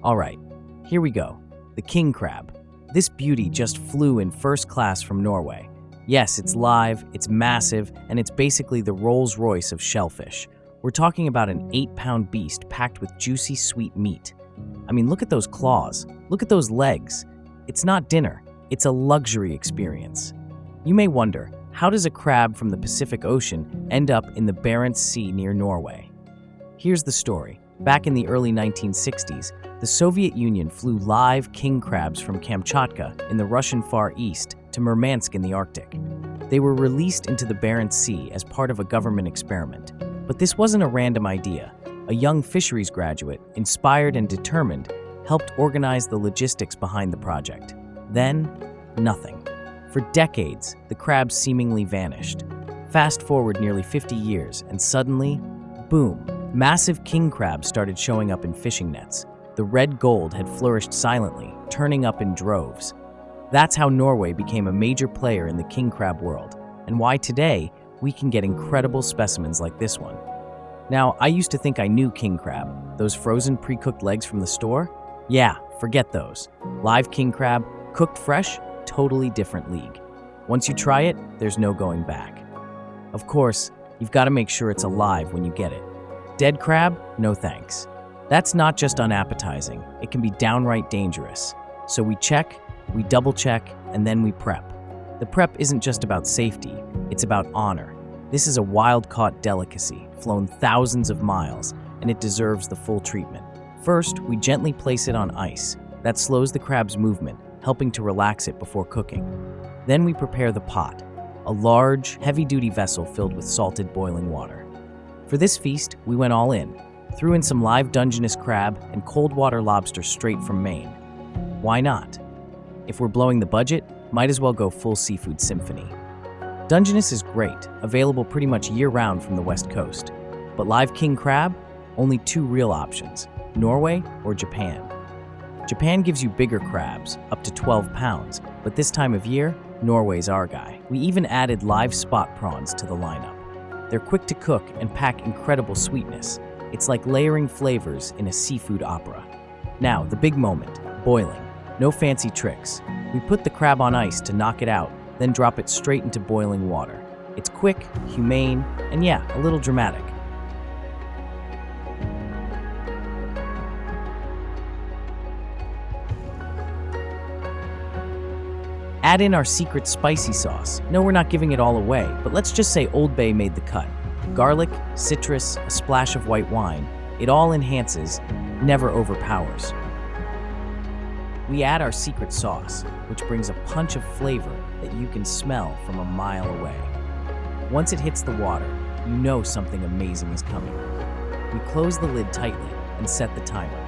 All right, here we go. The king crab. This beauty just flew in first class from Norway. Yes, it's live, it's massive, and it's basically the Rolls-Royce of shellfish. We're talking about an 8-pound beast packed with juicy, sweet meat. I mean, look at those claws. Look at those legs. It's not dinner. It's a luxury experience. You may wonder, how does a crab from the Pacific Ocean end up in the Barents Sea near Norway? Here's the story. Back in the early 1960s, the Soviet Union flew live king crabs from Kamchatka in the Russian Far East to Murmansk in the Arctic. They were released into the Barents Sea as part of a government experiment. But this wasn't a random idea. A young fisheries graduate, inspired and determined, helped organize the logistics behind the project. Then, nothing. For decades, the crabs seemingly vanished. Fast forward nearly 50 years, and suddenly, boom, massive king crabs started showing up in fishing nets. The red gold had flourished silently, turning up in droves. That's how Norway became a major player in the king crab world, and why today we can get incredible specimens like this one. Now, I used to think I knew king crab, those frozen pre-cooked legs from the store. Yeah, forget those. Live king crab, cooked fresh, totally different league. Once you try it, there's no going back. Of course, you've got to make sure it's alive when you get it. Dead crab? No thanks. That's not just unappetizing, it can be downright dangerous. So we check, we double check, and then we prep. The prep isn't just about safety, it's about honor. This is a wild-caught delicacy, flown thousands of miles, and it deserves the full treatment. First, we gently place it on ice. That slows the crab's movement, helping to relax it before cooking. Then we prepare the pot, a large, heavy-duty vessel filled with salted boiling water. For this feast, we went all in. Threw in some live Dungeness crab and cold water lobster straight from Maine. Why not? If we're blowing the budget, might as well go full seafood symphony. Dungeness is great, available pretty much year-round from the West Coast. But live king crab? Only two real options, Norway or Japan. Japan gives you bigger crabs, up to 12 pounds, but this time of year, Norway's our guy. We even added live spot prawns to the lineup. They're quick to cook and pack incredible sweetness. It's like layering flavors in a seafood opera. Now, the big moment, boiling. No fancy tricks. We put the crab on ice to knock it out, then drop it straight into boiling water. It's quick, humane, and yeah, a little dramatic. Add in our secret spicy sauce. No, we're not giving it all away, but let's just say Old Bay made the cut. Garlic, citrus, a splash of white wine. It all enhances, never overpowers. We add our secret sauce, which brings a punch of flavor that you can smell from a mile away. Once it hits the water, you know something amazing is coming. We close the lid tightly and set the timer.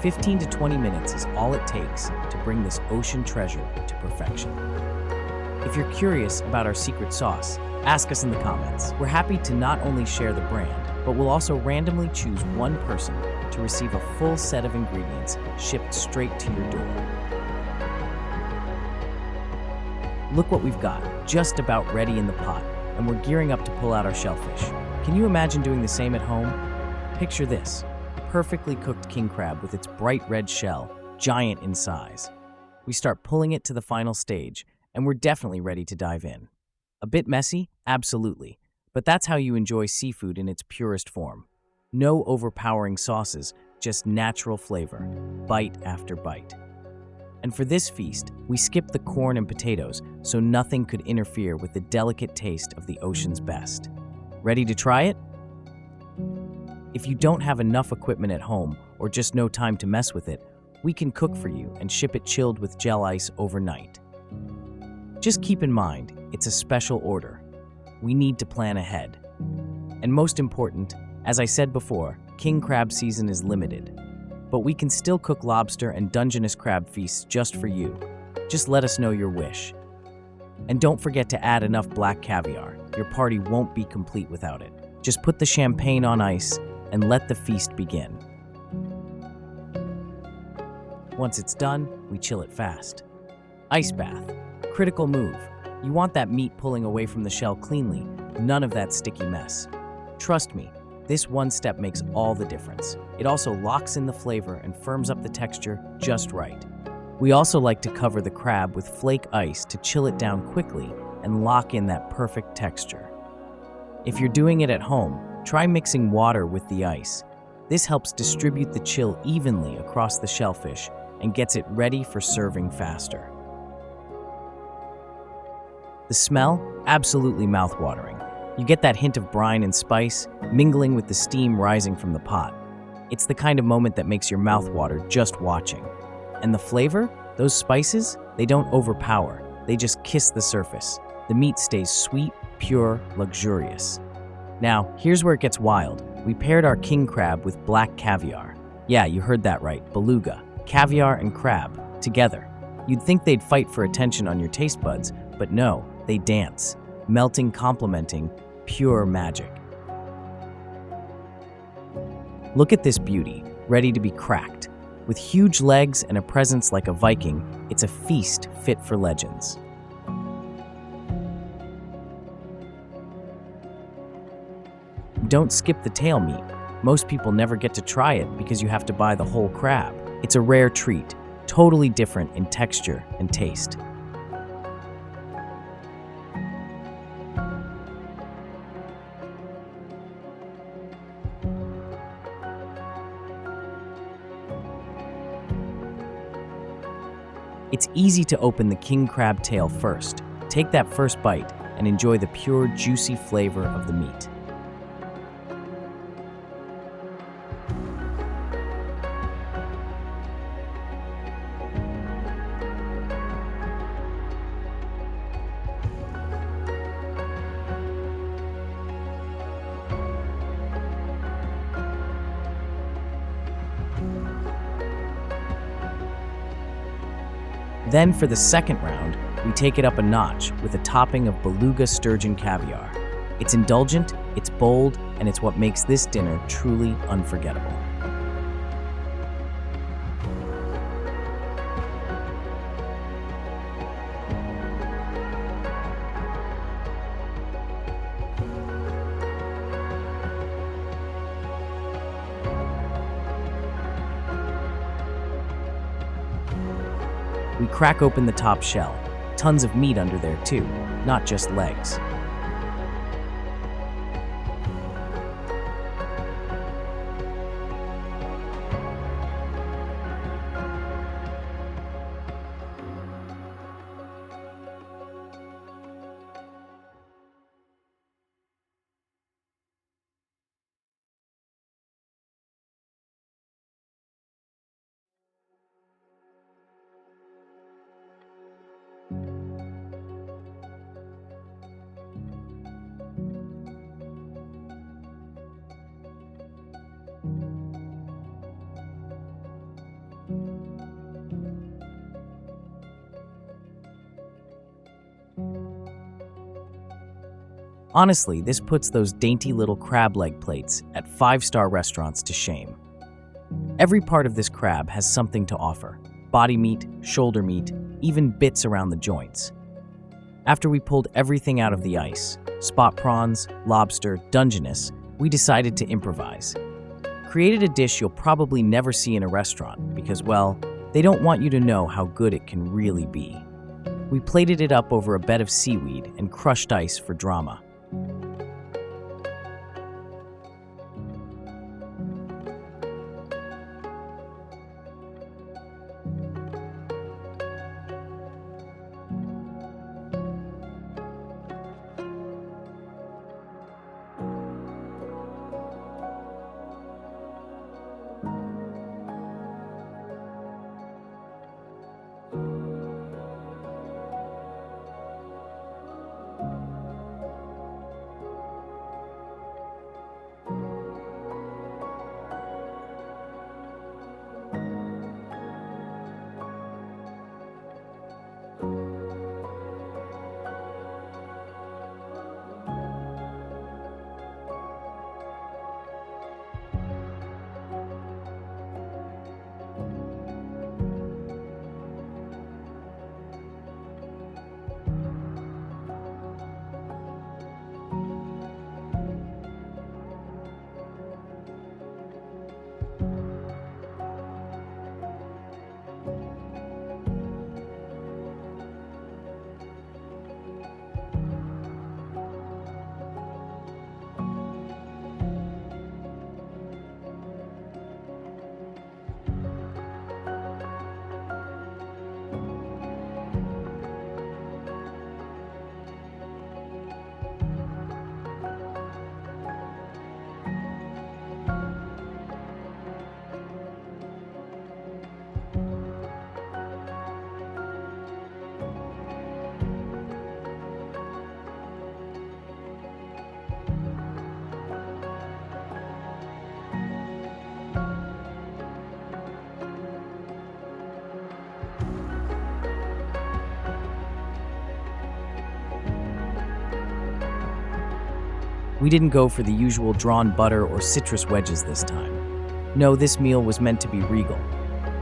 15 to 20 minutes is all it takes to bring this ocean treasure to perfection. If you're curious about our secret sauce, ask us in the comments. We're happy to not only share the brand, but we'll also randomly choose one person to receive a full set of ingredients shipped straight to your door. Look what we've got, just about ready in the pot, and we're gearing up to pull out our shellfish. Can you imagine doing the same at home? Picture this, perfectly cooked king crab with its bright red shell, giant in size. We start pulling it to the final stage, and we're definitely ready to dive in. A bit messy? Absolutely. But that's how you enjoy seafood in its purest form. No overpowering sauces, just natural flavor, bite after bite. And for this feast, we skipped the corn and potatoes so nothing could interfere with the delicate taste of the ocean's best. Ready to try it? If you don't have enough equipment at home or just no time to mess with it, we can cook for you and ship it chilled with gel ice overnight. Just keep in mind, it's a special order. We need to plan ahead. And most important, as I said before, king crab season is limited. But we can still cook lobster and Dungeness crab feasts just for you. Just let us know your wish. And don't forget to add enough black caviar. Your party won't be complete without it. Just put the champagne on ice and let the feast begin. Once it's done, we chill it fast. Ice bath. Critical move. You want that meat pulling away from the shell cleanly, none of that sticky mess. Trust me, This one step makes all the difference. It also locks in the flavor and firms up the texture just right. We also like to cover the crab with flake ice to chill it down quickly and lock in that perfect texture. If you're doing it at home, try mixing water with the ice. This helps distribute the chill evenly across the shellfish and gets it ready for serving faster. The smell? Absolutely mouth-watering. You get that hint of brine and spice mingling with the steam rising from the pot. It's the kind of moment that makes your mouth water just watching. And the flavor? Those spices? They don't overpower. They just kiss the surface. The meat stays sweet, pure, luxurious. Now, here's where it gets wild. We paired our king crab with black caviar. Yeah, you heard that right, beluga. Caviar and crab, together. You'd think they'd fight for attention on your taste buds, but no, they dance. Melting, complementing, pure magic. Look at this beauty, ready to be cracked. With huge legs and a presence like a Viking, it's a feast fit for legends. Don't skip the tail meat. Most people never get to try it because you have to buy the whole crab. It's a rare treat, totally different in texture and taste. It's easy to open the king crab tail first. Take that first bite and enjoy the pure, juicy flavor of the meat. Then for the second round, we take it up a notch with a topping of Beluga sturgeon caviar. It's indulgent, it's bold, and it's what makes this dinner truly unforgettable. We crack open the top shell. Tons of meat under there too, not just legs. Honestly, this puts those dainty little crab leg plates at 5-star restaurants to shame. Every part of this crab has something to offer. Body meat, shoulder meat, even bits around the joints. After we pulled everything out of the ice, spot prawns, lobster, Dungeness, we decided to improvise. Created a dish you'll probably never see in a restaurant because, well, they don't want you to know how good it can really be. We plated it up over a bed of seaweed and crushed ice for drama. We didn't go for the usual drawn butter or citrus wedges this time. No, this meal was meant to be regal.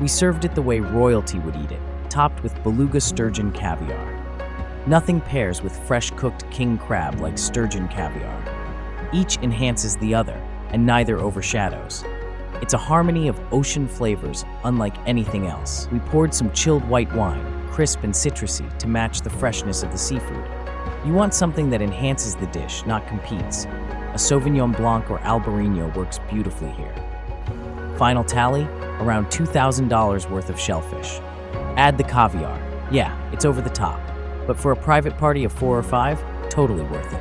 We served it the way royalty would eat it, topped with Beluga sturgeon caviar. Nothing pairs with fresh cooked king crab like sturgeon caviar. Each enhances the other, and neither overshadows. It's a harmony of ocean flavors unlike anything else. We poured some chilled white wine, crisp and citrusy, to match the freshness of the seafood. You want something that enhances the dish, not competes. A Sauvignon Blanc or Albarino works beautifully here. Final tally, around $2,000 worth of shellfish. Add the caviar. Yeah, it's over the top. But for a private party of 4 or 5, totally worth it.